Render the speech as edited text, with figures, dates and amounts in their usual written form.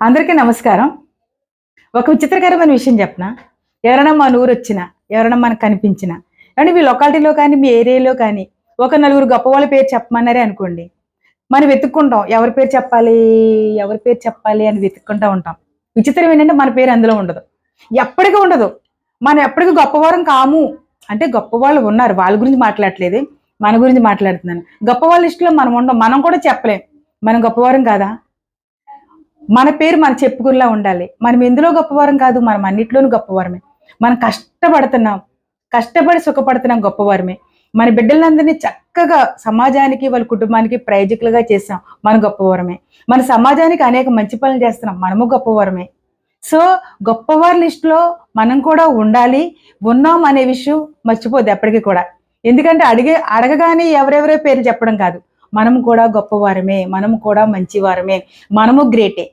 అందరికీ నమస్కారం. ఒక విచిత్రకరమైన విషయం చెప్పనా? ఎవరైనా మన ఊరొచ్చినా, ఎవరైనా మనకు కనిపించినా, అంటే మీ లొకాలిటీలో కానీ, మీ ఏరియాలో కానీ, ఒక నలుగురు గొప్పవాళ్ళ పేరు చెప్పమన్నారే అనుకోండి, మనం వెతుక్కుంటాం. ఎవరి పేరు చెప్పాలి? ఎవరి పేరు చెప్పాలి? అని వెతుక్కుంటా ఉంటాం. విచిత్రం ఏంటంటే మన పేరు అందులో ఉండదు. ఎప్పటికి ఉండదు. మనం ఎప్పటికి గొప్పవారం కాము. అంటే గొప్పవాళ్ళు ఉన్నారు. వాళ్ళ గురించి మాట్లాడట్లేదు. మన గురించి మాట్లాడుతున్నాను. గొప్పవాళ్ళ లిస్ట్‌లో మనం ఉండం. మనం కూడా చెప్పలేం. మనం గొప్పవారం కాదా? మన పేరు మనం చెప్పుకునేలా ఉండాలి. మనం ఎందులో గొప్పవారం కాదు. మనం అన్నిట్లోనూ గొప్పవారమే. మనం కష్టపడుతున్నాం. కష్టపడి సుఖపడుతున్నాం గొప్పవారమే. మన బిడ్డలందరినీ చక్కగా సమాజానికి, వాళ్ళ కుటుంబానికి ప్రయోజకులుగా చేసాం. మనం గొప్పవారమే. మన సమాజానికి అనేక మంచి పనులు చేస్తున్నాం. మనము గొప్పవారమే. సో, గొప్పవారి లిస్ట్‌లో మనం కూడా ఉండాలి. ఉన్నాం అనే విషయం మర్చిపోద్దు ఎప్పటికి కూడా. ఎందుకంటే అడగగానే ఎవరెవరో పేర్లు చెప్పడం కాదు. మనము కూడా గొప్పవారమే. మనము కూడా మంచివారమే. మనము గ్రేటే.